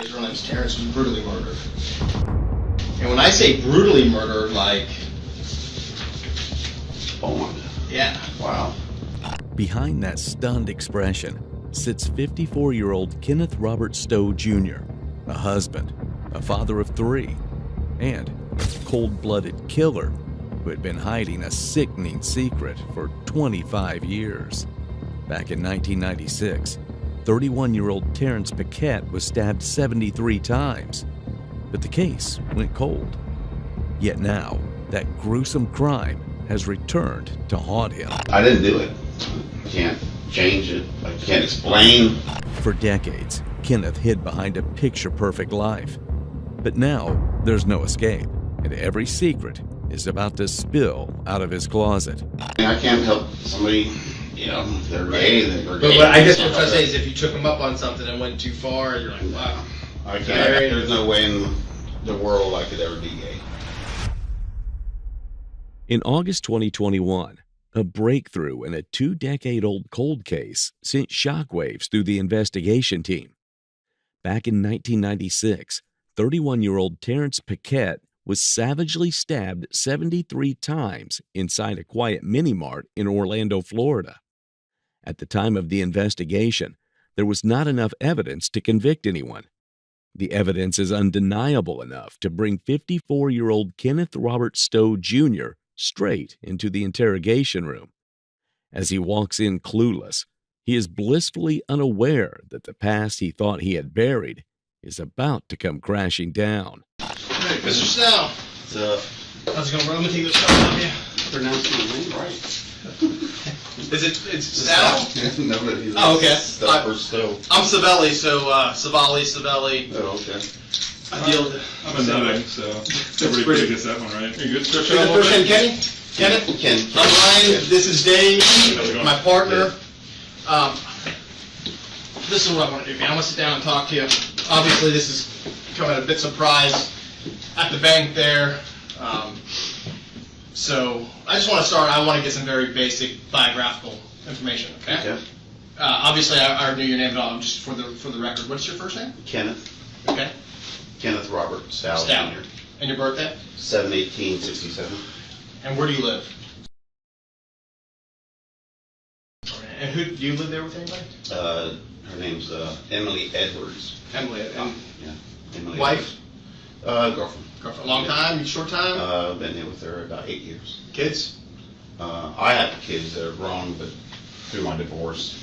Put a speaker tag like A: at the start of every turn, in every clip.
A: His real name's Terrence, was brutally murdered. And when I say brutally murdered, like...
B: Boned.
A: Yeah.
B: Wow.
C: Behind that stunned expression sits 54-year-old Kenneth Robert Stowe Jr., a husband, a father of 3, and a cold-blooded killer who had been hiding a sickening secret for 25 years. Back in 1996, 31-year-old Terrence Paquette was stabbed 73 times, but the case went cold. Yet now, that gruesome crime has returned to haunt him.
B: I didn't do it. Can't change it. I can't explain.
C: For decades, Kenneth hid behind a picture-perfect life. But now, there's no escape, and every secret is about to spill out of his closet.
B: I can't help somebody, you know, if they're gay, then they're gay.
A: But I guess what I'm trying to say is if you took him up on something and went too far, you're like, wow.
B: I can't. There's no way in the world I could ever be gay.
C: In August 2021, a breakthrough in a 2-decade-old cold case sent shockwaves through the investigation team. Back in 1996, 31-year-old Terrence Paquette was savagely stabbed 73 times inside a quiet mini-mart in Orlando, Florida. At the time of the investigation, there was not enough evidence to convict anyone. The evidence is undeniable enough to bring 54-year-old Kenneth Robert Stowe Jr. straight into the interrogation room. As he walks in clueless, he is blissfully unaware that the past he thought he had buried is about to come crashing down.
A: Hey, Mr. Stowe.
B: What's up?
A: How's it going, bro? Let me take this stuff from you.
B: Pronounce my name right.
A: It's Stowe?
B: No, but he's
A: Oh, okay.
B: Stowe.
A: I'm Savelli, so Savelli.
B: Oh, okay.
A: I deal with it.
D: I'm a nubbing, so everybody
A: pretty-
D: gets that one right. You good?
A: Is it first name Kenny? Kenneth?
B: Ken.
A: I'm Ryan. This is Dave, my partner. This is what I want to do, man. I want to sit down and talk to you. Obviously, this is coming a bit surprise at the bank there. So I just want to start. I want to get some very basic biographical information. Okay.
B: Okay.
A: Obviously, I already knew your name, but just for the record, what's your first name?
B: Kenneth.
A: Okay.
B: Kenneth Robert Stowe
A: Stowe.
B: Jr.
A: And your birthday?
B: 7/18/67.
A: And where do you live? And who do you live there with anybody?
B: Her name's Emily Edwards.
A: Emily. And
B: Yeah. Emily
A: wife?
B: Edwards. Girlfriend.
A: Girlfriend. Long time? Short time?
B: Been there with her about 8 years.
A: Kids?
B: I have kids that are grown, but through my divorce.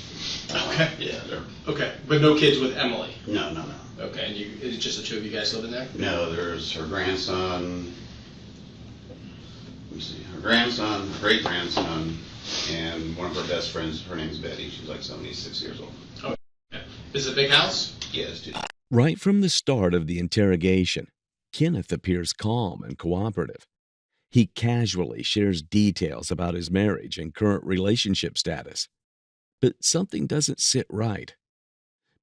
A: Okay.
B: Yeah, they're.
A: Okay, but no kids with Emily.
B: No.
A: Okay, and it's just the two of you guys living there?
B: No, there's her grandson. Let me see. Her grandson, her great grandson, and one of her best friends. Her name's Betty. She's like 76 years old.
A: Okay. Is it a big house?
B: Yeah, it's 2.
C: Right from the start of the interrogation, Kenneth appears calm and cooperative. He casually shares details about his marriage and current relationship status. But something doesn't sit right.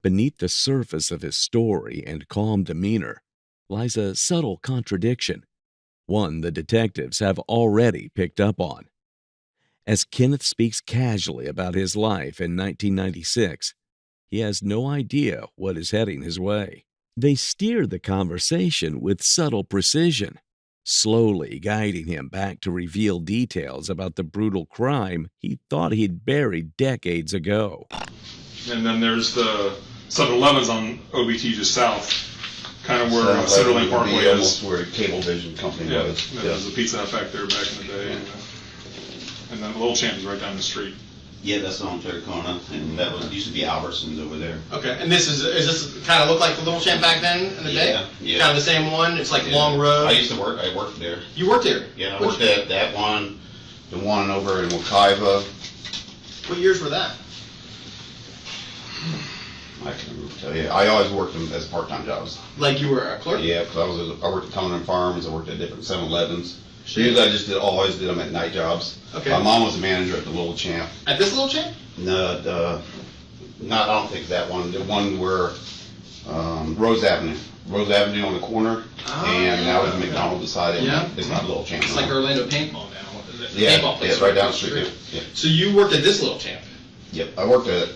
C: Beneath the surface of his story and calm demeanor lies a subtle contradiction, one the detectives have already picked up on. As Kenneth speaks casually about his life in 1996, he has no idea what is heading his way. They steer the conversation with subtle precision, slowly guiding him back to reveal details about the brutal crime he thought he'd buried decades ago.
D: And then there's the 7-Eleven's on OBT just south, kind of where Centerlink Parkway is.
B: Where Cablevision Company
D: Yeah,
B: was.
D: there was a Pizza Hut back there back in the day. And then Little Champ is right down the street.
B: Yeah, that's on Terracona, and that was used to be Albertsons over there.
A: Okay, and is this kind of look like the Little Champ back then in the day?
B: Yeah.
A: Kind of the same one? It's like
B: Yeah.
A: long road?
B: I worked there.
A: You worked here?
B: Yeah, I worked at that one, the one over in Wekiva.
A: What years were that?
B: I can't remember to tell you. I always worked them as part-time jobs.
A: Like you were a clerk?
B: Yeah, because I worked at Conan Farms, I worked at different 7-Elevens. Usually I just always did them at night jobs.
A: Okay.
B: My mom was a manager at the Little Champ.
A: At this Little Champ?
B: No, I don't think that one. The one where Rose Avenue on the corner, and now there's McDonald's beside it.
A: Yeah.
B: It's not Little Champ.
A: It's like Orlando Paintball now.
B: Yeah,
A: Paintball place
B: right down the street. Yeah.
A: So you worked at this Little Champ?
B: Yep, I worked at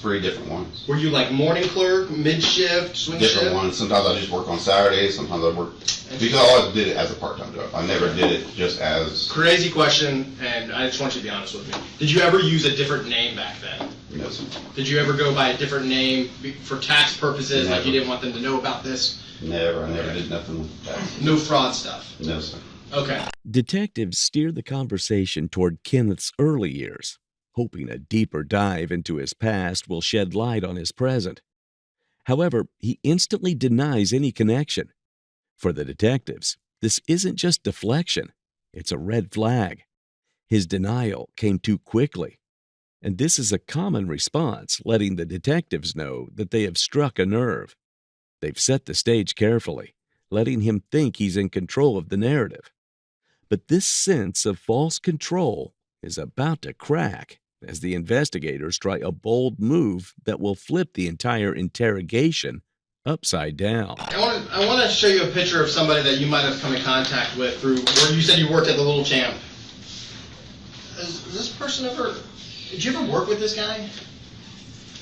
B: 3 different ones.
A: Were you like morning clerk, mid-shift, swing shift?
B: Different ones. Sometimes I just work on Saturdays. Sometimes I work, because I always did it as a part-time job. I never did it just as.
A: Crazy question, and I just want you to be honest with me. Did you ever use a different name back then?
B: No, sir.
A: Did you ever go by a different name for tax purposes,
B: Never.
A: like you didn't want them to know about this?
B: Never. I never did nothing with that.
A: No fraud stuff?
B: No, sir.
A: Okay.
C: Detectives steer the conversation toward Kenneth's early years, hoping a deeper dive into his past will shed light on his present. However, he instantly denies any connection. For the detectives, this isn't just deflection, it's a red flag. His denial came too quickly, and this is a common response, letting the detectives know that they have struck a nerve. They've set the stage carefully, letting him think he's in control of the narrative. But this sense of false control is about to crack as the investigators try a bold move that will flip the entire interrogation upside down.
A: I want to show you a picture of somebody that you might have come in contact with through where you said you worked at the Little Champ. Has this person ever... Did you ever work with this guy?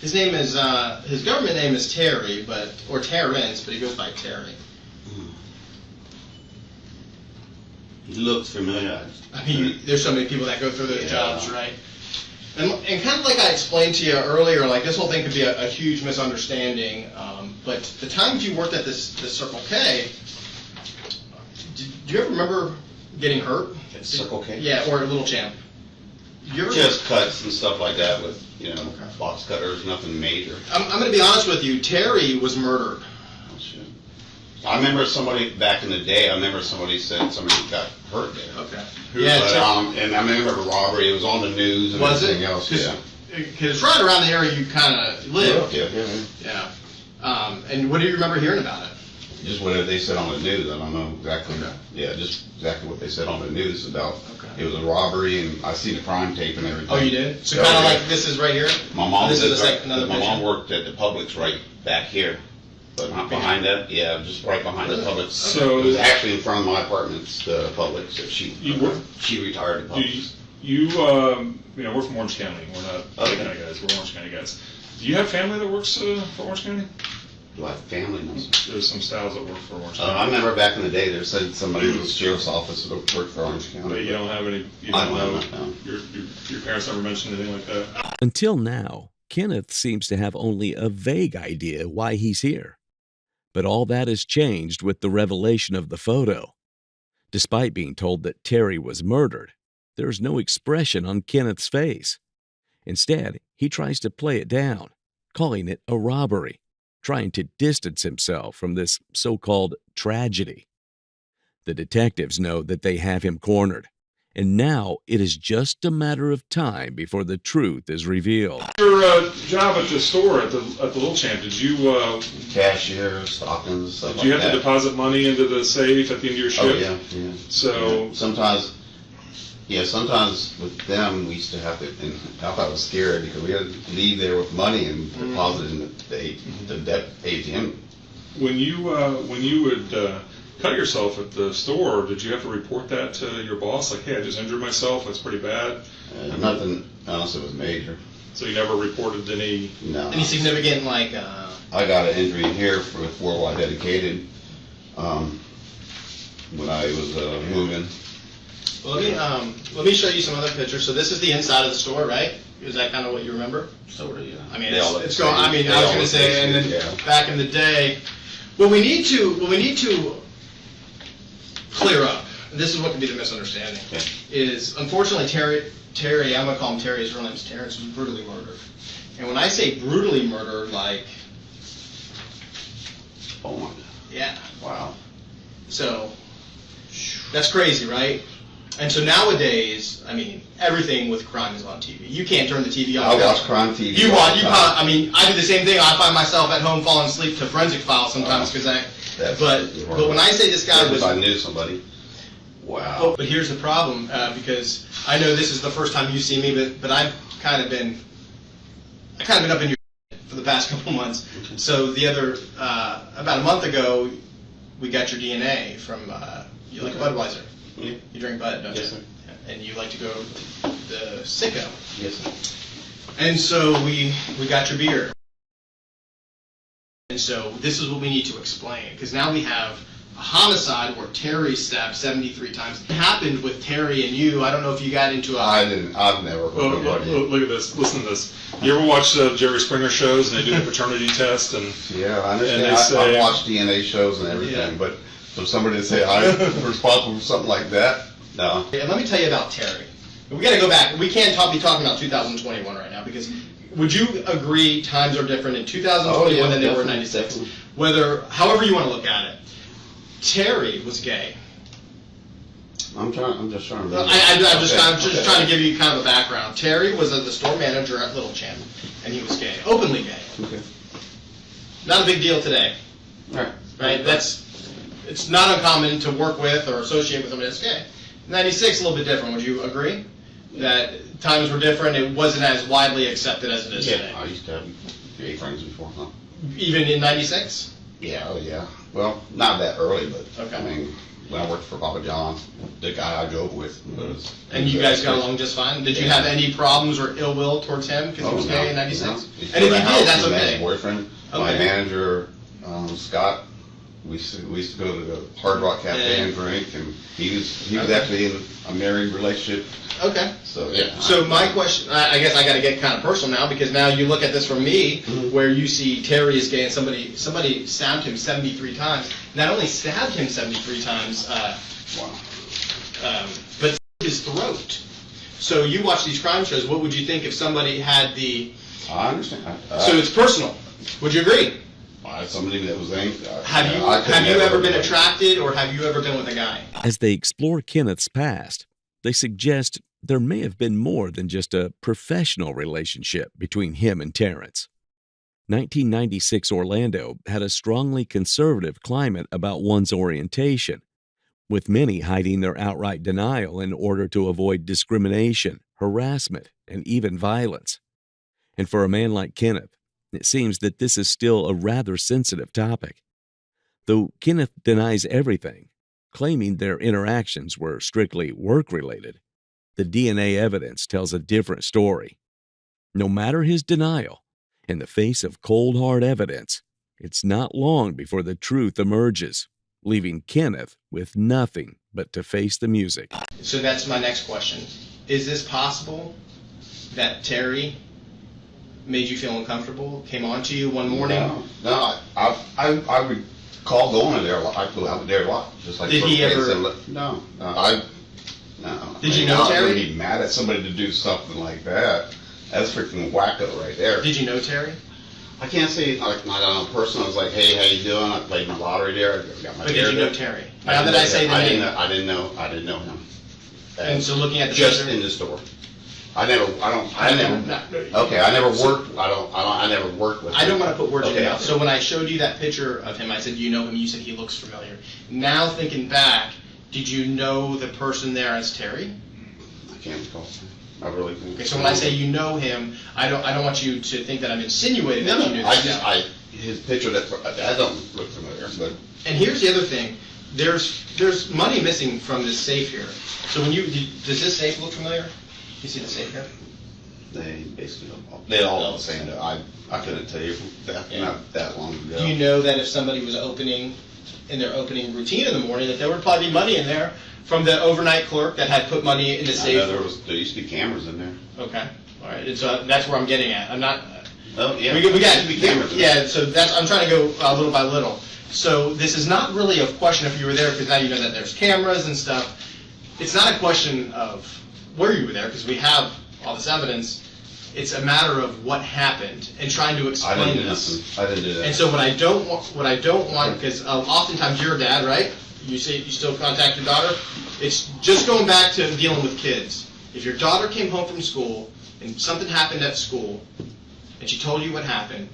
A: His name is, his government name is Terry, or Terrence, but he goes by Terry.
B: He looks familiar.
A: I mean, there's so many people that go through those jobs, right? And kind of like I explained to you earlier, like this whole thing could be a huge misunderstanding. But the times you worked at this Circle K, do you ever remember getting hurt?
B: At Circle K?
A: Yeah, or a Little Champ. You ever...
B: Just cuts and stuff like that with,
A: Okay.
B: box cutters, nothing major.
A: I'm going to be honest with you. Terry was murdered.
B: Oh, shit. I remember somebody back in the day. I remember somebody said somebody got hurt there.
A: Okay.
B: And I remember a robbery. It was on the news and
A: Was
B: everything
A: it?
B: else. Yeah.
A: Because right around the area you kind of live.
B: Yeah.
A: And what do you remember hearing about it?
B: Just whatever they said on the news. I don't know exactly.
A: Okay.
B: Yeah, just exactly what they said on the news about.
A: Okay.
B: It was a robbery, and I seen the crime tape and everything.
A: Oh, you did? So kind of like this is right here?
B: My mom
A: This
B: did
A: is
B: right,
A: another
B: my mom
A: picture?
B: worked at the Publix right back here. But not behind that, just right behind the Publix.
D: So-
B: it was actually in front of my apartment's the Publix. So she retired at Publix.
D: We're from Orange County. We're not
B: Okay.
D: County guys. We're Orange County guys. Do you have family that works for Orange County?
B: Do I have family? No, sir.
D: There's some styles that work for Orange County.
B: I remember back in the day, there said somebody in the sheriff's office that worked for Orange County.
D: But you don't have any. You
B: I
D: don't
B: don't
D: know.
B: know.
D: Your parents never mentioned anything like that.
C: Until now, Kenneth seems to have only a vague idea why he's here. But all that has changed with the revelation of the photo. Despite being told that Terry was murdered, there's no expression on Kenneth's face. Instead, he tries to play it down, calling it a robbery, trying to distance himself from this so-called tragedy. The detectives know that they have him cornered, and now it is just a matter of time before the truth is revealed.
D: Your job at the store at the Little Champ, did you
B: Cashier, stockings, stuff
D: did you
B: like
D: have
B: that.
D: to deposit money into the safe at the end of your shift?
B: Oh, yeah.
D: So
B: Sometimes with them, we used to have to, and I thought it was scary because we had to leave there with money and deposit it in the ATM.
D: when you would cut yourself at the store, did you have to report that to your boss? Like, hey, I just injured myself. That's pretty bad.
B: Nothing else that was major.
D: So you never reported any.
B: No.
A: Any significant, like...
B: I got an injury here for Worldwide Dedicated when I was moving.
A: Well, let me show you some other pictures. So this is the inside of the store, right? Is that kind of what you remember?
B: Sort of, yeah.
A: I mean,
B: They all look
A: it's
B: the
A: going.
B: same.
A: I mean,
B: They
A: I was
B: all
A: going to
B: look the
A: say, and
B: same,
A: then
B: yeah.
A: back in the day, what we need to clear up. And this is what could be the misunderstanding.
B: Okay.
A: Is unfortunately Terry. I'm going to call him Terry. His real name's Terrence. Was brutally murdered. And when I say brutally murdered, like,
B: Oh my.
A: yeah.
B: Wow.
A: So that's crazy, right? And so nowadays, I mean, everything with crime is on TV. You can't turn the TV on.
B: I watch crime TV.
A: You
B: all
A: watch.
B: the
A: You
B: time.
A: can't. I mean, I do the same thing. I find myself at home falling asleep to Forensic Files sometimes because
B: That's
A: But when I say this guy was.
B: If I knew somebody. Wow.
A: But here's the problem, because I know this is the first time you see me, but I've kind of been up in your for the past couple months.
B: Okay.
A: So the other about a month ago, we got your DNA from you like Budweiser.
B: Yeah.
A: You drink Bud, don't
B: Yes,
A: you?
B: sir.
A: And you like to go the Sicko.
B: Yes, sir.
A: And so we got your beer. And so this is what we need to explain, because now we have a homicide where Terry stabbed 73 times. It happened with Terry and you. I don't know if you got into a...
B: I've never heard of it.
D: Look at this. Listen to this. You ever watch Jerry Springer shows and they do the paternity test? And
B: Yeah, I understand.
D: And they say-
B: I watch DNA shows and everything,
A: Yeah.
B: but for somebody to say I'm responsible for something like that, no.
A: And let me tell you about Terry. We got to go back. We can't be talking about 2021 right now, because would you agree times are different in 2021 than they were in
B: definitely,
A: 96?
B: definitely.
A: However you want to look at it. Terry was gay.
B: I'm just trying to.
A: I'm just trying to give you kind of a background. Terry was the store manager at Little Champ, and he was gay, openly gay.
B: Okay.
A: Not a big deal today,
B: All right.
A: right? It's not uncommon to work with or associate with somebody that's gay. 96, a little bit different. Would you agree that times were different? It wasn't as widely accepted as it is today.
B: I used to have gay friends before, huh?
A: Even in 96?
B: Yeah, oh yeah. Well, not that early, but
A: Okay.
B: I mean, when I worked for Papa John's, the guy I drove with was.
A: And you guys got along just fine? Did you have any problems or ill will towards him because he was gay in 96?
B: No.
A: And if you did, that's okay.
B: My boyfriend, my
A: Okay.
B: manager, Scott, we used to go to the Hard Rock Cafe and drink, and he was
A: Okay.
B: actually in a married relationship.
A: Okay.
B: So yeah.
A: So my question, I guess I got to get kind of personal now, because now you look at this from me, where you see Terry is gay and somebody stabbed him 73 times. Not only stabbed him 73 times,
B: Wow.
A: but his throat. So you watch these crime shows. What would you think if somebody had the?
B: I understand.
A: So it's personal. Would you agree?
B: Somebody that was angry.
A: Have you ever been attracted, or have you ever been with a guy?
C: As they explore Kenneth's past, they suggest there may have been more than just a professional relationship between him and Terrence. 1996 Orlando had a strongly conservative climate about one's orientation, with many hiding their outright denial in order to avoid discrimination, harassment, and even violence. And for a man like Kenneth, it seems that this is still a rather sensitive topic. Though Kenneth denies everything, claiming their interactions were strictly work-related, the DNA evidence tells a different story. No matter his denial, in the face of cold hard evidence, it's not long before the truth emerges, leaving Kenneth with nothing but to face the music.
A: So that's my next question. Is this possible that Terry made you feel uncomfortable, came on to you one morning?
B: No, I would call going there. I go out there a lot, just like.
A: Did he ever?
B: No.
A: Did you know Terry?
B: I would be mad at somebody to do something like that. That's freaking wacko right there.
A: Did you know Terry?
B: I can't say like not on a person. I was like, hey, how you doing? I played my lottery there. I got my.
A: But did you know Terry? Now that I say the name.
B: I didn't know him.
A: And so looking at the
B: just
A: picture?
B: in the store. I never worked. I never worked with him.
A: I don't want to put words in your
B: Okay.
A: mouth. So when I showed you that picture of him, I said, you know him, you said he looks familiar. Now thinking back, did you know the person there as Terry?
B: I can't recall. I really can't.
A: Okay, so when I say you know him, I don't want you to think that I'm insinuating that you knew this guy.
B: His picture that don't look familiar, but.
A: And here's the other thing. There's money missing from this safe here. So does this safe look familiar? You see the safe here?
B: They basically they all the same. I couldn't tell you not that long ago.
A: Do you know that if somebody was opening in their opening routine in the morning, that there would probably be money in there from the overnight clerk that had put money in the safe?
B: I know there used to be cameras in there.
A: Okay, all right. And so that's where I'm getting at. I'm not.
B: Oh yeah.
A: We
B: There
A: got
B: used to be cameras.
A: yeah. So I'm trying to go little by little. So this is not really a question if you were there, because now you know that there's cameras and stuff. It's not a question of where you were there, because we have all this evidence. It's a matter of what happened and trying to explain this.
B: I didn't do that.
A: And so what I don't want, because oftentimes you're a dad, right? You say you still contact your daughter. It's just going back to dealing with kids. If your daughter came home from school and something happened at school, and she told you what happened,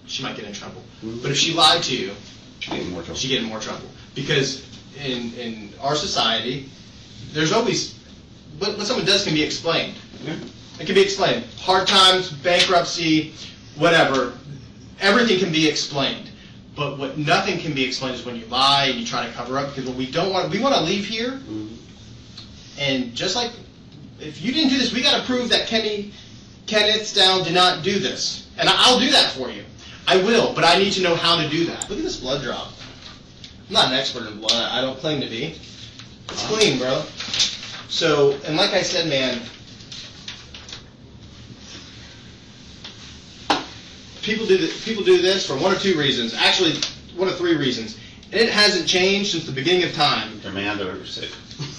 A: she might get in trouble.
B: Mm-hmm.
A: But if she lied to you,
B: she get in more trouble.
A: she get in more trouble. Because in our society, there's always what someone does can be explained.
B: Yeah.
A: It can be explained. Hard times, bankruptcy, whatever. Everything can be explained. But what nothing can be explained is when you lie and you try to cover up. Because what we want to leave here.
B: Mm-hmm.
A: And just like if you didn't do this, we got to prove that Kenny Kenneth style, do not do this. And I'll do that for you. I will, but I need to know how to do that. Look at this blood drop. I'm not an expert in blood. I don't claim to be. It's clean, bro. So, and like I said, man, people do this for one or two reasons. Actually, one of three reasons. And it hasn't changed since the beginning of time.
B: Demand or sick.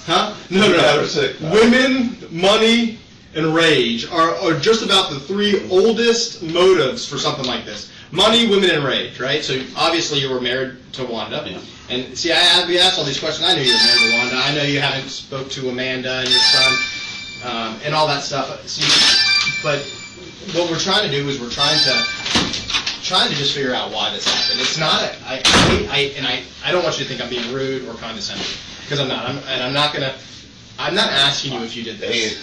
A: Huh? No.
B: Sick.
A: Women, money, and rage are just about the three oldest motives for something like this. Money, women, and rage, right? So obviously you were married to Wanda.
B: Yeah.
A: And see, we asked all these questions. I knew you were married to Wanda. I know you haven't spoke to Amanda and your son and all that stuff. See, but what we're trying to do is we're trying to just figure out why this happened. It's not. I don't want you to think I'm being rude or condescending, because I'm not. I'm not asking you if you did this.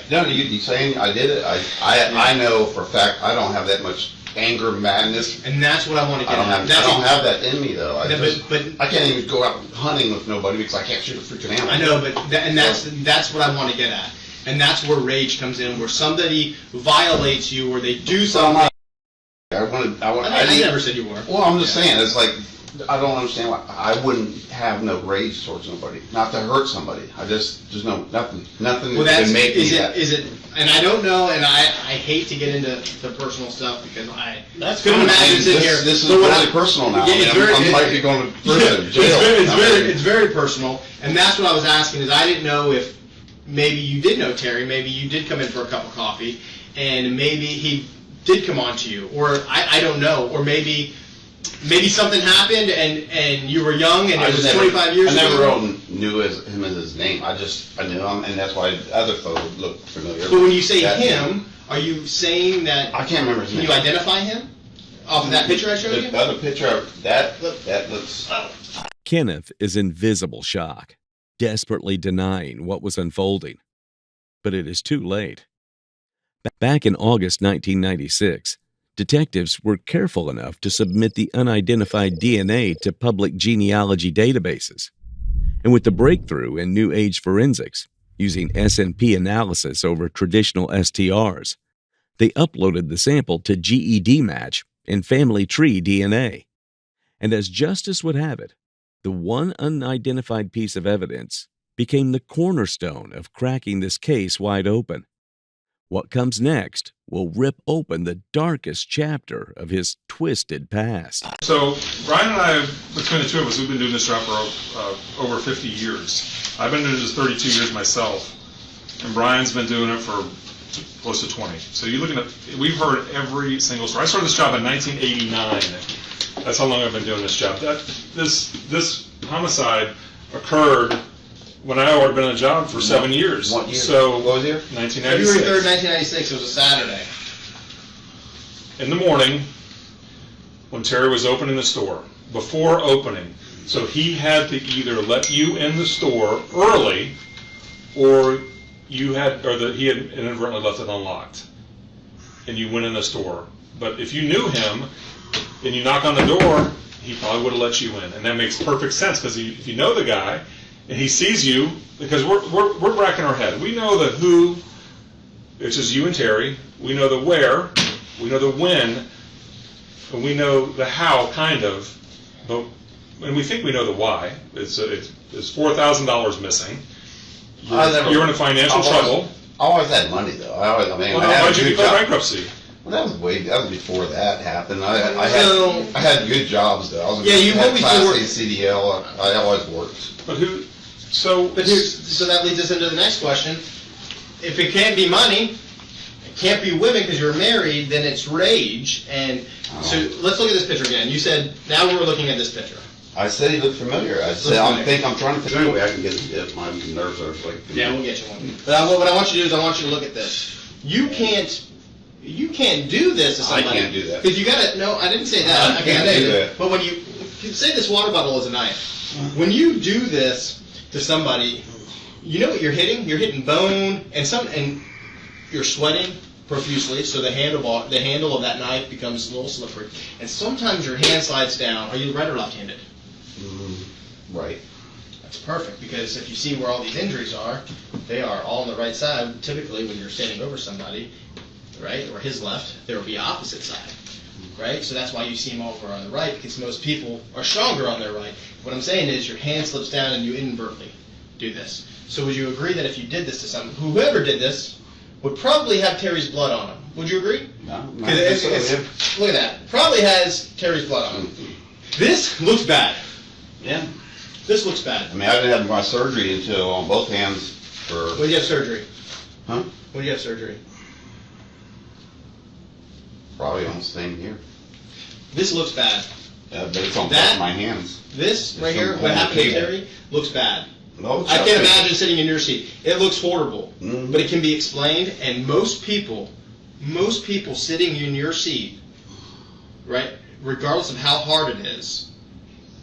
B: No, you saying I did it. I know for a fact I don't have that much anger, madness.
A: And that's what I want to get at.
B: I don't have that in me though.
A: But
B: I can't even go out hunting with nobody because I can't shoot a freaking animal.
A: I know, but that's what I want to get at. And that's where rage comes in, where somebody violates you, or they do something. I never said you were.
B: Well, I'm just saying, it's like, I don't understand why I wouldn't have no rage towards nobody, not to hurt somebody. There's nothing
A: Well,
B: that can make me that.
A: Is it? And I don't know, and I hate to get into the personal stuff because
B: That's
A: couldn't imagine sitting here.
B: This is really personal now.
A: Yeah,
B: I'm likely going to prison, jail.
A: It's very personal, and that's what I was asking. Is I didn't know if maybe you did know Terry, maybe you did come in for a cup of coffee, and maybe he did come on to you, or I don't know, or maybe something happened and you were young and it was 25 years ago.
B: I never knew him as his name. I knew him, and that's why other folks look familiar.
A: But when you say him, are you saying that?
B: I can't remember his name.
A: Can you identify him off of that picture I showed you?
B: The other picture, that looks.
C: Kenneth is in visible shock, desperately denying what was unfolding. But it is too late. Back in August 1996, detectives were careful enough to submit the unidentified DNA to public genealogy databases. And with the breakthrough in New Age forensics, using SNP analysis over traditional STRs, they uploaded the sample to GED Match and Family Tree DNA. And as justice would have it, the one unidentified piece of evidence became the cornerstone of cracking this case wide open. What comes next will rip open the darkest chapter of his twisted past.
D: So Brian and I, between the two of us, we've been doing this job for over 50 years. I've been doing this 32 years myself, and Brian's been doing it for close to 20. So you're looking at, we've heard every single story. I started this job in 1989. That's how long I've been doing this job. This homicide occurred when I had been on the job for 7 years.
B: What year?
D: So,
B: what was the year?
D: 1996.
A: February 3rd, 1996. It was a Saturday.
D: In the morning, when Terry was opening the store, before opening, so he had to either let you in the store early, or he had inadvertently left it unlocked, and you went in the store. But if you knew him and you knock on the door, he probably would have let you in, and that makes perfect sense because if you know the guy. And he sees you, because we're bracking our head. We know the who, which is you and Terry. We know the where, we know the when, and we know the how, kind of. And we think we know the why. It's $4,000 missing. You're in financial trouble.
B: I always had money though.
D: Why'd you declare bankruptcy?
B: Well, that was before that happened. I had good jobs though. I was Class A CDL. I always worked.
D: But who?
A: So that leads us into the next question. If it can't be money, it can't be women because you're married, then it's rage. And so let's look at this picture again. You said, now we're looking at this picture.
B: I said he looked familiar. I said, I'm trying to figure out a way I can get my nerves are like.
A: Yeah, we'll get you one. But what I want you to do is I want you to look at this. You can't do this to somebody.
B: I can't do that.
A: Because you gotta, no, I didn't say that.
B: I can't do that.
A: But when you say this water bottle is a knife, when you do this to somebody, you know what you're hitting? You're hitting bone, and you're sweating profusely, so the handle of that knife becomes a little slippery. And sometimes your hand slides down. Are you right or left-handed?
B: Right.
A: That's perfect, because if you see where all these injuries are, they are all on the right side. Typically, when you're standing over somebody, right, or his left, there will be opposite side, right? So that's why you see him over on the right, because most people are stronger on their right. What I'm saying is your hand slips down and you inadvertently do this. So would you agree that if you did this to someone, whoever did this would probably have Terry's blood on him? Would you agree?
B: No,
A: Because look at that. Probably has Terry's blood on him. This looks bad.
B: Yeah.
A: This looks bad.
B: I mean, I didn't have my surgery until on both hands for.
A: When did you have surgery?
B: Huh?
A: When did you have surgery?
B: Probably on the same here.
A: This looks bad.
B: Yeah, but it's on both
A: That-
B: of my hands.
A: This right
B: It's
A: here,
B: on
A: what
B: the
A: happened to
B: table.
A: Terry, looks bad.
B: No, it's
A: I
B: not
A: can't
B: good.
A: imagine sitting in your seat. It looks horrible,
B: Mhm.
A: but it can be explained. And most people sitting in your seat, right, regardless of how hard it is,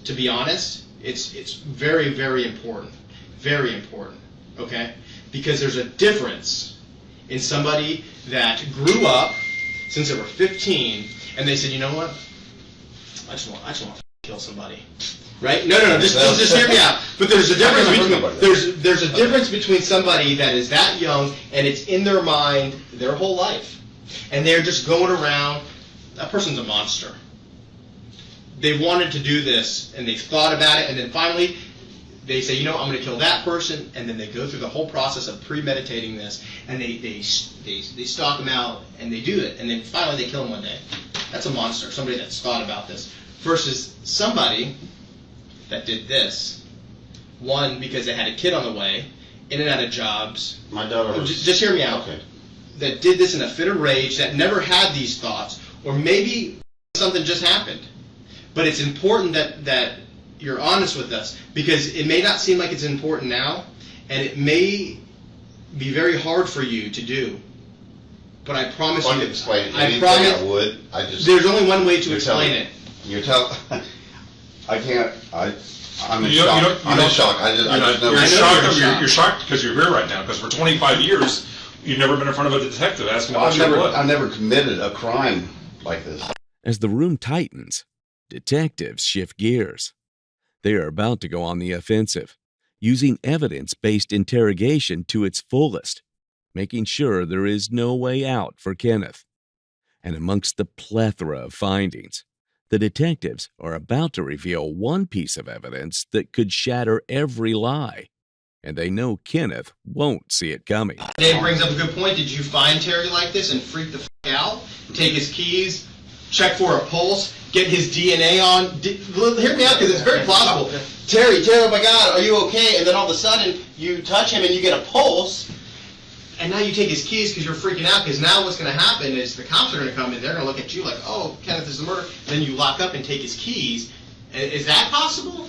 A: to be honest, it's very, very important. Very important, okay? Because there's a difference in somebody that grew up since they were 15 and they said, you know what? I just want to kill somebody. Right? No, just hear me out. But there's a difference between there's a difference between somebody that is that young and it's in their mind their whole life, and they're just going around. That person's a monster. They wanted to do this and they've thought about it, and then finally they say, you know, I'm going to kill that person, and then they go through the whole process of premeditating this, and they stalk them out and they do it, and then finally they kill them one day. That's a monster. Somebody that's thought about this versus somebody that did this, one, because they had a kid on the way, in and out of jobs.
B: My daughter was.
A: Just hear me out.
B: Okay.
A: That did this in a fit of rage, that never had these thoughts, or maybe something just happened. But it's important that you're honest with us, because it may not seem like it's important now, and it may be very hard for you to do. But I promise
B: I
A: you,
B: could explain
A: I
B: anything
A: promise.
B: I would. I just.
A: There's only one way to
B: You're
A: explain
B: telling-
A: it.
B: You're telling. I can't. I'm in
D: You don't-
B: shock.
D: you don't-
B: I'm in shock. I just
D: You're
B: know.
A: I know
D: shocked.
A: you're
D: You're shocked because you're here right now. Because for 25 years, you've never been in front of a detective asking about your blood.
B: I never committed a crime like this.
C: As the room tightens, detectives shift gears. They are about to go on the offensive, using evidence-based interrogation to its fullest, making sure there is no way out for Kenneth. And amongst the plethora of findings, the detectives are about to reveal one piece of evidence that could shatter every lie, and they know Kenneth won't see it coming.
A: Dave brings up a good point. Did you find Terry like this and freak the f*** out? Take his keys, check for a pulse, get his DNA on? Hear me out, because it's very plausible. Terry, oh my God, are you okay? And then all of a sudden, you touch him and you get a pulse, and now you take his keys because you're freaking out, because now what's going to happen is the cops are going to come in, they're going to look at you like, oh, Kenneth is a murderer. Then you lock up and take his keys. Is that possible?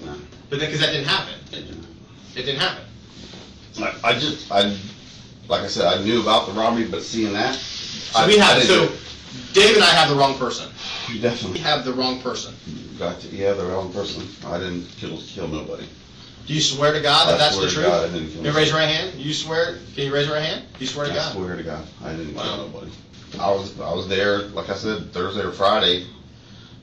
B: No.
A: But because that didn't happen. It didn't happen.
B: I like I said, I knew about the robbery, but seeing that,
A: So Dave and I have the wrong person.
B: You
A: We
B: definitely
A: have the wrong person.
B: got to, yeah, the wrong person. I didn't kill nobody.
A: Do you swear to God that
B: I
A: that's
B: swear
A: the
B: to
A: truth?
B: God I didn't kill
A: Can you raise your right hand? You swear? Can you raise your right hand? You swear to
B: I
A: God?
B: swear to God, I didn't
A: Wow.
B: kill nobody. I was there, like I said, Thursday or Friday,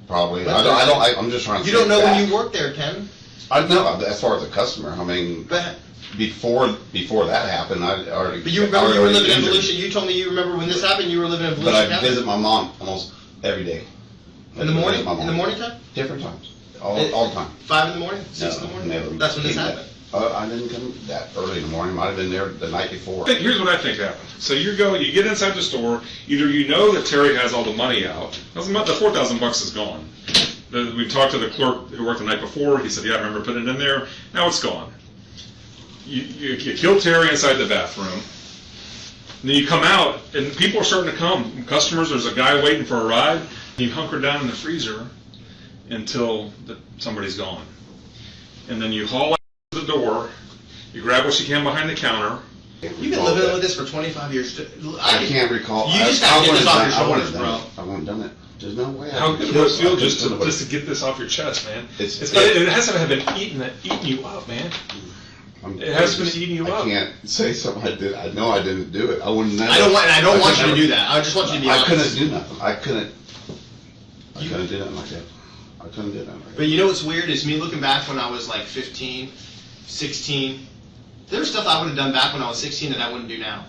B: probably.
A: But
B: I'm just trying to.
A: You don't know
B: think
A: when
B: back.
A: you worked there, Ken.
B: I know as far as a customer. I mean,
A: But
B: before that happened, I already.
A: you remember
B: I
A: you were
B: already
A: living in
B: injured.
A: Volusia. You told me you remember when this happened. You were living in
B: But
A: Volusia
B: I
A: County.
B: visit my mom almost every day.
A: In the
B: I
A: morning.
B: visit my mom.
A: In the morning time.
B: Different times, all the time.
A: 5 in the morning. 6 in the
B: No,
A: morning.
B: never.
A: That's when this
B: Came
A: happened.
B: I didn't come that early in the morning. Might have been there the night before.
D: Here's what I think happened. So you get inside the store. Either you know that Terry has all the money out. The $4,000 is gone. We talked to the clerk who worked the night before. He said, "Yeah, I remember putting it in there. Now it's gone." You kill Terry inside the bathroom. And then you come out, and people are starting to come. Customers, there's a guy waiting for a ride. You hunker down in the freezer until somebody's gone. And then you haul out the door. You grab what you can behind the counter.
A: You've been living with this for 25 years.
B: I can't recall.
A: You just have to get this off your
B: I wouldn't
A: shoulders,
B: have
A: bro.
B: done it. I wouldn't have done it. There's no way.
D: How good would it feel just to get this off your chest, man? It has to have been eating you up, man. It has been eating you up.
B: I can't say something I did. I know I didn't do it. I wouldn't.
A: I don't want you to do that. I just want you to be honest.
B: I couldn't do nothing. I couldn't do nothing like that. I couldn't do nothing like that.
A: But you know what's weird is me looking back when I was like 15, 16. There's stuff I would have done back when I was 16 that I wouldn't do now.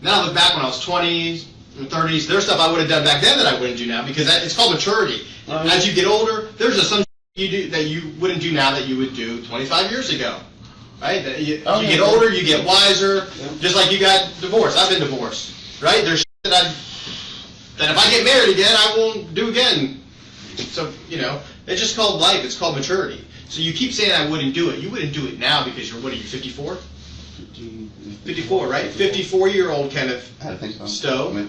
A: Now I look back when I was 20s and 30s, there's stuff I would have done back then that I wouldn't do now, because it's called maturity. As you get older, there's just some you do that you wouldn't do now that you would do 25 years ago. Right? You get older, you get wiser, just like you got divorced. I've been divorced. Right? There's that if I get married again, I won't do again. So, it's just called life. It's called maturity. So you keep saying I wouldn't do it. You wouldn't do it now because what are you, 54? 54, right? 54-year-old Kenneth Stowe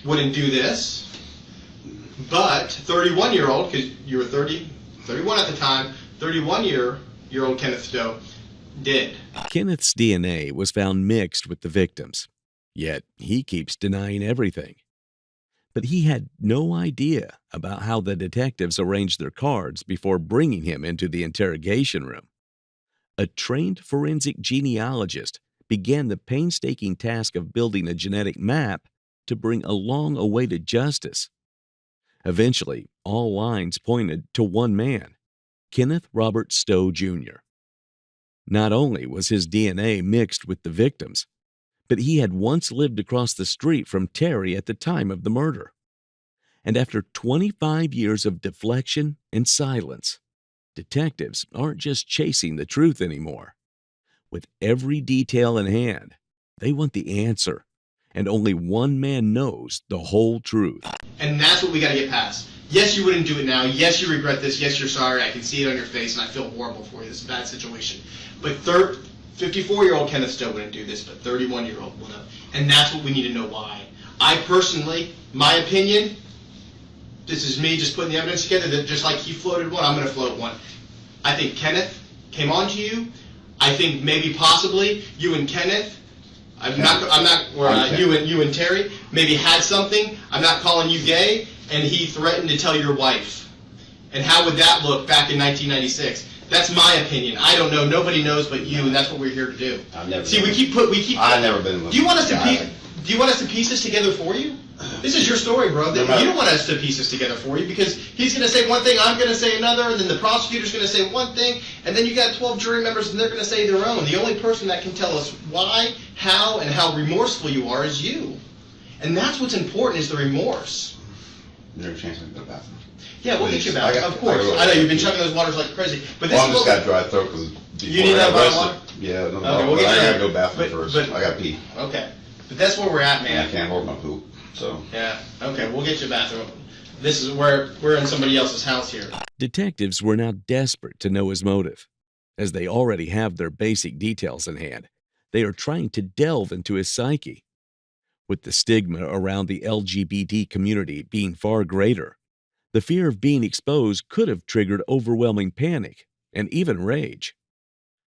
A: wouldn't do this. But 31-year-old, because you were 31 at the time, 31-year-old Kenneth Stowe did.
C: Kenneth's DNA was found mixed with the victim's, yet he keeps denying everything. But he had no idea about how the detectives arranged their cards before bringing him into the interrogation room. A trained forensic genealogist began the painstaking task of building a genetic map to bring a long-awaited justice. Eventually, all lines pointed to one man, Kenneth Robert Stowe, Jr. Not only was his DNA mixed with the victim's, but he had once lived across the street from Terry at the time of the murder. And after 25 years of deflection and silence, detectives aren't just chasing the truth anymore. With every detail in hand, they want the answer, and only one man knows the whole truth.
A: And that's what we got to get past. Yes, you wouldn't do it now. Yes, you regret this. Yes, you're sorry. I can see it on your face, and I feel horrible for you. This is a bad situation. But 54-year-old Kenneth Stowe wouldn't do this, but 31-year-old would have. And that's what we need to know why. I personally, my opinion, this is me just putting the evidence together, that just like he floated one, I'm going to float one. I think Kenneth came on to you. I think maybe possibly you and Kenneth, you and Terry maybe had something. I'm not calling you gay, and he threatened to tell your wife. And how would that look back in 1996? That's my opinion. I don't know. Nobody knows but you, and that's what we're here to do.
B: I've never.
A: See,
B: I've never been.
A: Do you want us to piece this together for you? This is your story, bro. You don't want us to piece this together for you, because he's going to say one thing, I'm going to say another, and then the prosecutor's going to say one thing, and then you got 12 jury members, and they're going to say their own. The only person that can tell us why, how, and how remorseful you are is you. And that's what's important, is the remorse.
B: Is there a chance I can go to the bathroom?
A: Yeah, we'll get you back. Of course. I know you've been chugging those waters like crazy. But this
B: I just got dry throat because
A: you need that water.
B: Yeah, no,
A: okay, we'll get
B: I
A: you
B: gotta go to the bathroom first. I gotta pee.
A: Okay, but that's where we're at, man.
B: And I can't hold my poop, so.
A: Yeah. Okay, we'll get you a bathroom. This is where we're in somebody else's house here.
C: Detectives were now desperate to know his motive. As they already have their basic details in hand, they are trying to delve into his psyche. With the stigma around the LGBT community being far greater, the fear of being exposed could have triggered overwhelming panic and even rage.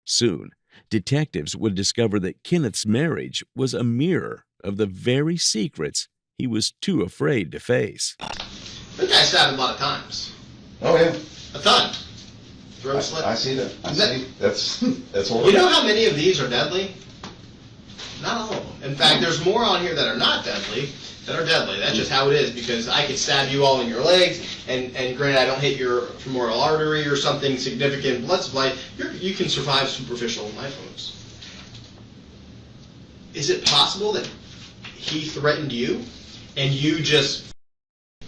C: Soon, detectives would discover that Kenneth's marriage was a mirror of the very secrets he was too afraid to face.
A: That guy stabbed a lot of times.
B: Oh yeah.
A: A ton. Throat slit.
B: I see that. I see. That's horrible.
A: You know how many of these are deadly? Not all of them. In fact, there's more on here that are not deadly than are deadly. That's just how it is, because I could stab you all in your legs, and granted, I don't hit your femoral artery or something significant blood supply. You can survive superficial knife wounds. Is it possible that he threatened you, and you just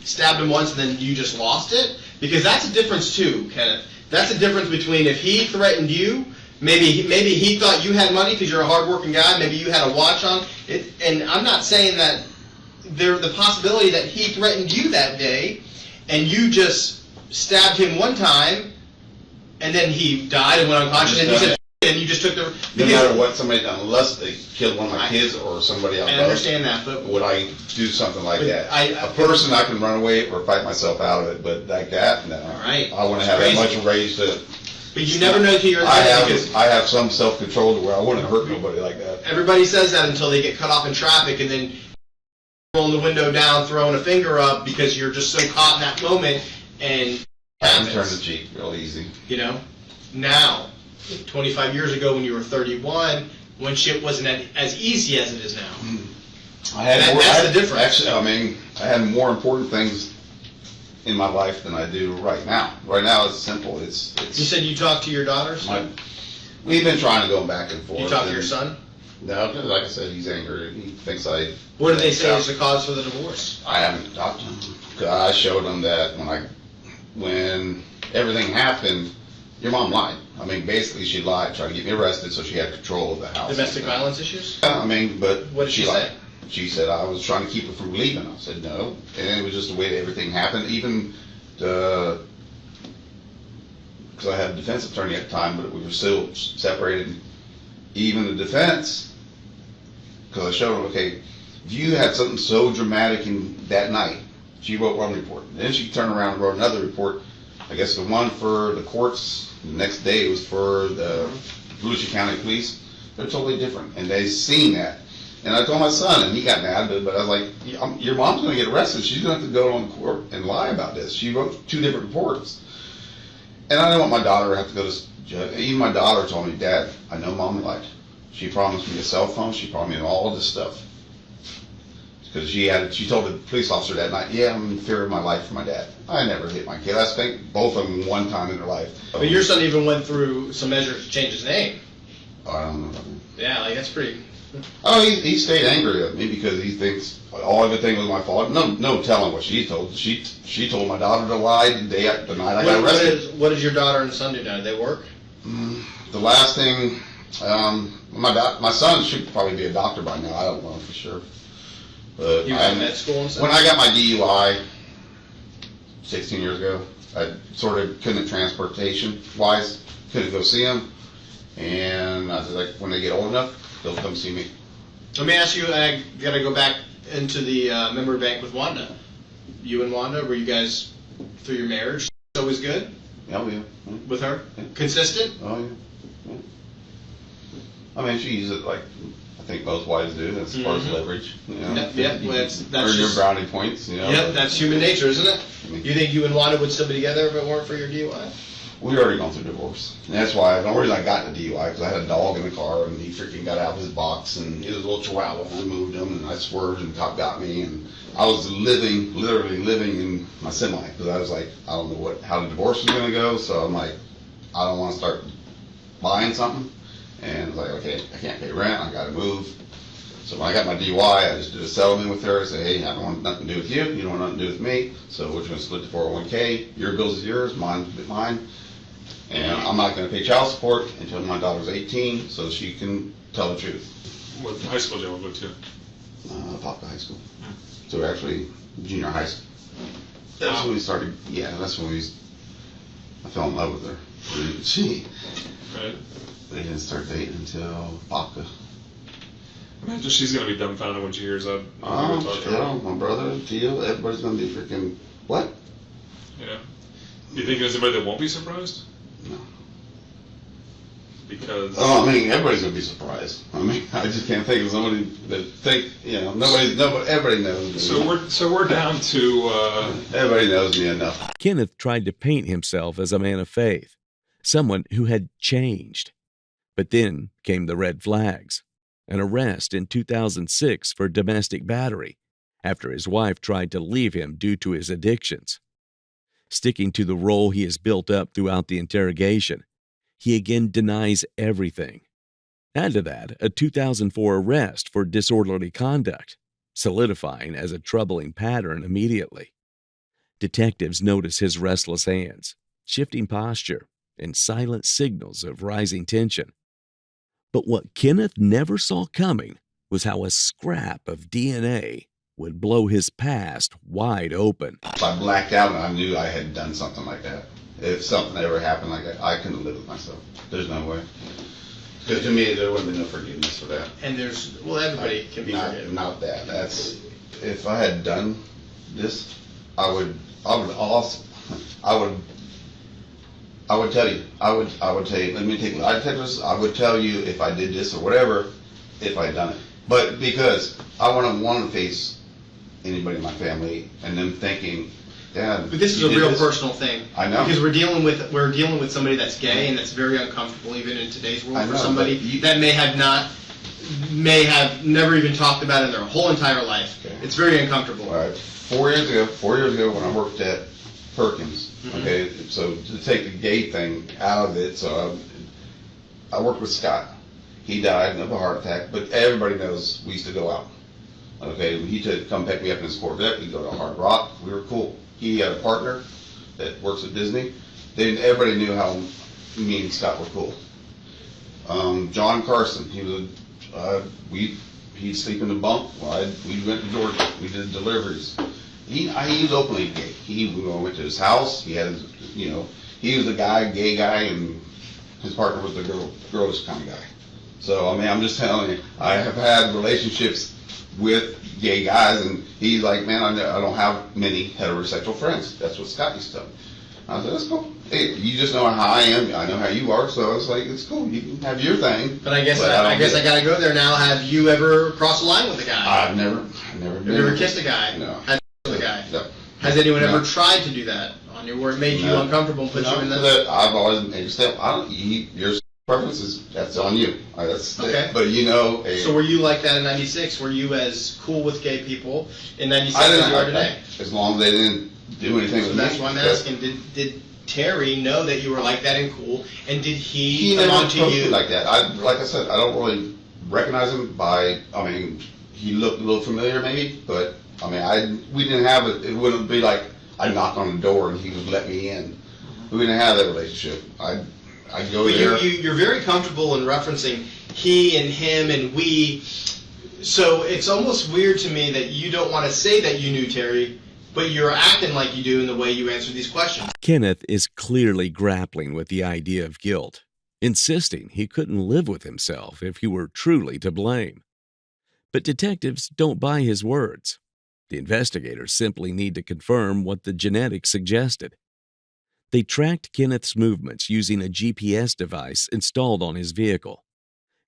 A: stabbed him once, and then you just lost it? Because that's a difference too, Kenneth. That's the difference between if he threatened you. Maybe he thought you had money because you're a hard-working guy. Maybe you had a watch on. And I'm not saying that the possibility that he threatened you that day, and you just stabbed him one time, and then he died and went unconscious, and you said, and you just took the.
B: No matter what somebody done, unless they killed one of my kids or somebody else.
A: I understand that, but
B: would I do something like that?
A: A
B: person I can run away or fight myself out of it, but like that, no.
A: All right.
B: I want to have that much rage to.
A: But you never know till you're in
B: I have some self-control to where I wouldn't hurt nobody like that.
A: Everybody says that until they get cut off in traffic, and then rolling the window down, throwing a finger up because you're just so caught in that moment, and
B: I can turn the cheek real easy.
A: You know, now, 25 years ago when you were 31, when shit wasn't as easy as it is now. That's the difference.
B: Actually, I mean, I had more important things in my life than I do right now. Right now it's simple. It's
A: You said you talk to your daughters?
B: We've been trying to go back and forth.
A: You talk to your son?
B: No, like I said, he's angry. He thinks I.
A: What did they say is the cause for the divorce?
B: I haven't talked to him. I showed him that when everything happened, your mom lied. I mean, basically she lied, tried to get me arrested so she had control of the house.
A: Domestic violence issues?
B: I mean, but
A: What did she
B: lied.
A: say?
B: She said I was trying to keep her from leaving. I said no, and it was just the way that everything happened. Even because I had a defense attorney at the time, but we were still separated. Even the defense, because I showed him, okay, if you had something so dramatic in that night, she wrote one report. Then she turned around and wrote another report. I guess the one for the courts, the next day was for the Volusia County Police. They're totally different, and they've seen that. And I told my son, and he got mad, but I was like, your mom's going to get arrested. She's going to have to go on court and lie about this. She wrote 2 different reports. And I didn't want my daughter to have to go to judge. Even my daughter told me, Dad, I know Mom lied. She promised me a cell phone. She promised me all this stuff. Because she told the police officer that night, yeah, I'm in fear of my life for my dad. I never hit my kid. I spanked both of them one time in their life.
A: But your son even went through some measures to change his name.
B: Oh, I don't know.
A: Yeah, like that's pretty.
B: Oh, he stayed angry at me because he thinks everything was my fault. No telling what she told. She told my daughter to lie the night I got arrested.
A: What does your daughter and son do now? Do they work?
B: The last thing, my son should probably be a doctor by now. I don't know for sure. But
A: He was in med school and stuff?
B: When I got my DUI 16 years ago, I sort of couldn't transportation-wise, couldn't go see him. And I was like, when they get old enough, they'll come see me.
A: Let me ask you, I got to go back into the memory bank with Wanda. You and Wanda, were you guys, through your marriage, always good
B: Oh, yeah.
A: with her?
B: Yeah.
A: Consistent?
B: Oh, yeah. I mean, she uses it like I think most wives do, as far as leverage. You know?
A: Yep, well, that's
B: Earn your
A: just,
B: brownie points, you know.
A: yep, that's human nature, isn't it? You think you and Wanda would still be together if it weren't for your DUI?
B: We already gone through divorce. And that's why, the only reason I got the DUI, because I had a dog in the car, and he freaking got out of his box, and he was a little chihuahua, and I moved him, and I swerved, and the cop got me, and I was literally living in my semi, because I was like, I don't know how the divorce was going to go, so I'm like, I don't want to start buying something, and I was like, okay, I can't pay rent, I got to move. So when I got my DUI, I just did a settlement with her. I said, hey, I don't want nothing to do with you. You don't want nothing to do with me. So we're just going to split the 401k. Your bills is yours, mine's mine. And I'm not going to pay child support until my daughter's 18, so she can tell the truth.
D: What high school did you go to?
B: Popka High School. So we're actually junior high school. That's when we started. Yeah, that's when I fell in love with her. She.
D: Right.
B: They didn't start dating until Popka.
D: Imagine she's going to be dumbfounded when she hears that.
B: My brother, Tio, everybody's going to be freaking, what?
D: Yeah. You think there's anybody that won't be surprised?
B: No.
D: Because...
B: Oh, I mean, everybody's going to be surprised. I mean, I just can't think of somebody that everybody knows me.
D: So we're down to...
B: Everybody knows me enough.
C: Kenneth tried to paint himself as a man of faith, someone who had changed. But then came the red flags. An arrest in 2006 for domestic battery after his wife tried to leave him due to his addictions. Sticking to the role he has built up throughout the interrogation, he again denies everything. Add to that a 2004 arrest for disorderly conduct, solidifying as a troubling pattern immediately. Detectives notice his restless hands, shifting posture, and silent signals of rising tension. But what Kenneth never saw coming was how a scrap of DNA would blow his past wide open.
B: If I blacked out and I knew I had done something like that, if something ever happened like that, I couldn't live with myself. There's no way. Because to me, there wouldn't be no forgiveness for that.
A: And everybody can be forgiven.
B: Not that. That's, if I had done this, I would tell you. I would tell you. Let me take. I would tell you if I did this or whatever, if I'd done it. But because I wouldn't want to face anybody in my family and them thinking, Dad.
A: But this is a real personal thing.
B: I know.
A: Because we're dealing with somebody that's gay, and that's very uncomfortable even in today's world for somebody that may have never even talked about it in their whole entire life. Okay. It's very uncomfortable.
B: All right. 4 years ago when I worked at Perkins, okay, so to take the gay thing out of it, so I worked with Scott. He died of a heart attack, but everybody knows we used to go out. Okay, he took come pick me up in his Corvette. We'd go to Hard Rock. We were cool. He had a partner that works at Disney. Everybody knew how me and Scott were cool. John Carson, he'd sleep in the bunk. We went to Georgia. We did deliveries. He was openly gay. We went to his house. He had he was a gay guy, and his partner was the girlish kind of guy. So, I mean, I'm just telling you, I have had relationships with gay guys, and he's like, man, I don't have many heterosexual friends. That's what Scott used to tell me. I said, that's cool. Hey, you just know how I am. I know how you are, so it's like, it's cool. You can have your thing.
A: But I guess I got to go there now. Have you ever crossed a line with a guy?
B: I've never
A: You've never kissed a guy?
B: No.
A: Had with a guy?
B: No.
A: Has anyone
B: No.
A: ever tried to do that on you, where it made you uncomfortable and put you in that?
B: I've always made a step. Your preferences, that's on you. That's
A: okay.
B: But
A: So were you like that in '96? Were you as cool with gay people in '96
B: I
A: as
B: didn't
A: you are
B: like
A: today?
B: that. As long as they didn't do anything
A: So
B: with
A: that's
B: me.
A: why I'm asking. Did Terry know that you were like that and cool, and did he
B: He
A: come
B: never
A: on to
B: approached
A: you?
B: me like that. Like I said, I don't really recognize him by. I mean, he looked a little familiar, maybe, but I mean, we didn't have it. It wouldn't be like I knocked on the door and he would let me in. We didn't have that relationship. I'd go
A: But
B: there.
A: you're very comfortable in referencing he and him and we. So it's almost weird to me that you don't want to say that you knew Terry, but you're acting like you do in the way you answer these questions.
C: Kenneth is clearly grappling with the idea of guilt, insisting he couldn't live with himself if he were truly to blame. But detectives don't buy his words. The investigators simply need to confirm what the genetics suggested. They tracked Kenneth's movements using a GPS device installed on his vehicle.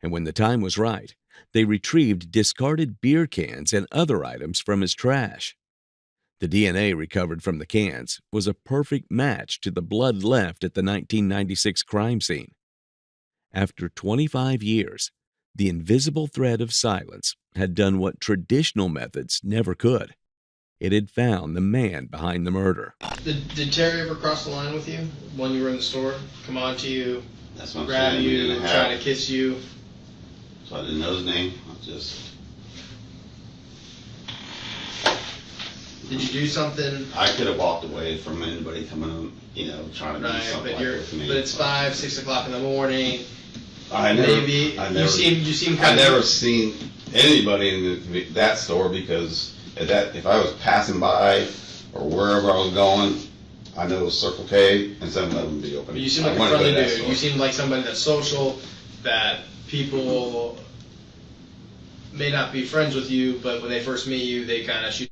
C: And when the time was right, they retrieved discarded beer cans and other items from his trash. The DNA recovered from the cans was a perfect match to the blood left at the 1996 crime scene. After 25 years, the invisible thread of silence had done what traditional methods never could. It had found the man behind the murder.
A: Did Terry ever cross the line with you when you were in the store? Come on to you,
B: That's what I'm
A: grab
B: saying.
A: you, try to kiss you?
B: So I didn't know his name.
A: Did you do something?
B: I could have walked away from anybody coming, trying to do
A: Right,
B: something
A: but
B: like with me.
A: but it's 5, 6 o'clock in the morning.
B: I
A: You seem
B: I
A: kind of.
B: never seen anybody in that store because if I was passing by or wherever I was going, I know it was Circle K and 7-Eleven would be open.
A: But you seem like
B: I
A: a
B: wanted to go
A: friendly
B: to that
A: dude.
B: store.
A: You seem like somebody that's social, that people may not be friends with you, but when they first meet you, they kind of shoot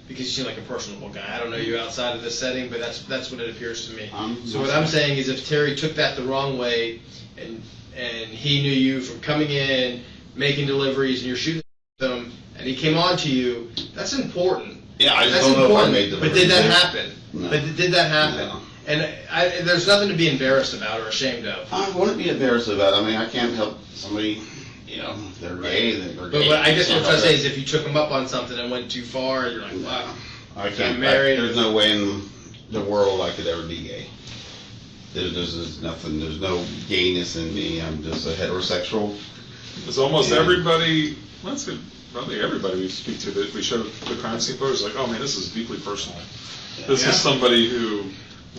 A: because you seem like a personable guy. I don't know you outside of this setting, but that's what it appears to me. So what I'm saying is, if Terry took that the wrong way, and he knew you from coming in, making deliveries, and you're shooting them, and he came on to you, that's important.
B: Yeah, I just
A: That's
B: don't know if I
A: important.
B: made
A: But did that
B: deliveries.
A: happen?
B: No.
A: But did that happen?
B: No.
A: And there's nothing to be embarrassed about or ashamed of.
B: I wouldn't be embarrassed about it. I mean, I can't help somebody, they're gay, they're gay.
A: But I guess what I'm trying to say is, if you took him up on something and went too far, you're like, wow.
B: I can't.
A: I'm married.
B: There's no way in the world I could ever be gay. There's nothing. There's no gayness in me. I'm just a heterosexual.
D: It's almost
B: Yeah.
D: everybody, well, that's probably everybody we speak to that we show the crime scene photos, like, oh man, this is deeply personal. This
A: Yeah.
D: is somebody who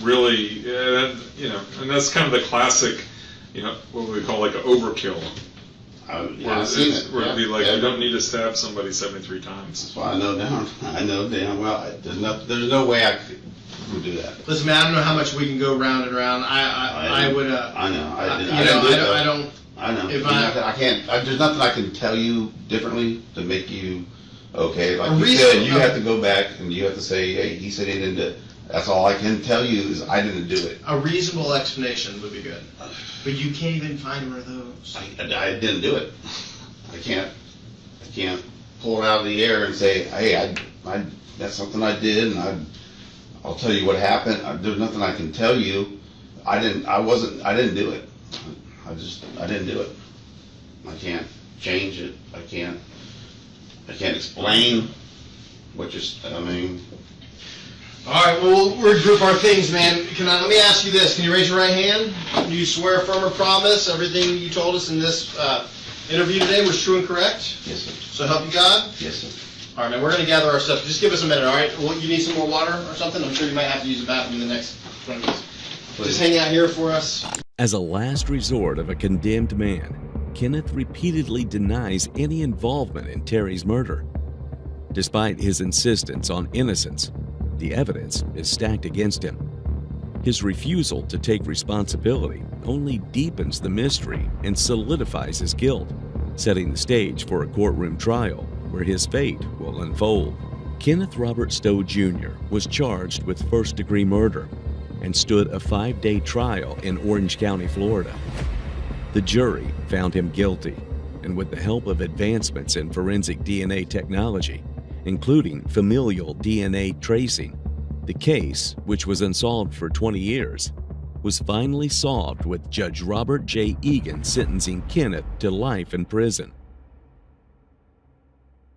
D: really, and that's kind of the classic, what we call like an overkill. Where
B: I've seen it.
D: Where it'd be like,
B: Yeah.
D: you don't need to stab somebody 73 times.
B: That's why I know damn well. There's no way I could do that.
A: Listen, man, I don't know how much we can go round and round. I would.
B: I know. I
A: don't.
B: I know.
A: If
B: I can't. There's nothing I can tell you differently to make you okay. Like
A: A
B: you
A: reason-
B: said, you have to go back and you have to say, hey, he said he didn't do it. That's all I can tell you is I didn't do it.
A: A reasonable explanation would be good. But you can't even find one of those.
B: I didn't do it. I can't pull it out of the air and say, hey, I that's something I did, and I'll tell you what happened. There's nothing I can tell you. I didn't do it. I didn't do it. I can't change it. I can't explain what I mean.
A: All right, well, we'll regroup our things, man. Let me ask you this. Can you raise your right hand? Do you swear, affirm, or promise everything you told us in this interview today was true and correct?
B: Yes, sir.
A: So help you God?
B: Yes, sir.
A: All right, man, we're going to gather our stuff. Just give us a minute, all right? Well, you need some more water or something? I'm sure you might have to use the bathroom in the next 20 minutes. Just hang out here for us.
C: As a last resort of a condemned man, Kenneth repeatedly denies any involvement in Terry's murder. Despite his insistence on innocence, the evidence is stacked against him. His refusal to take responsibility only deepens the mystery and solidifies his guilt, setting the stage for a courtroom trial where his fate will unfold. Kenneth Robert Stowe Jr. was charged with first-degree murder and stood a 5-day trial in Orange County, Florida. The jury found him guilty, and with the help of advancements in forensic DNA technology, including familial DNA tracing, the case, which was unsolved for 20 years, was finally solved with Judge Robert J. Egan sentencing Kenneth to life in prison.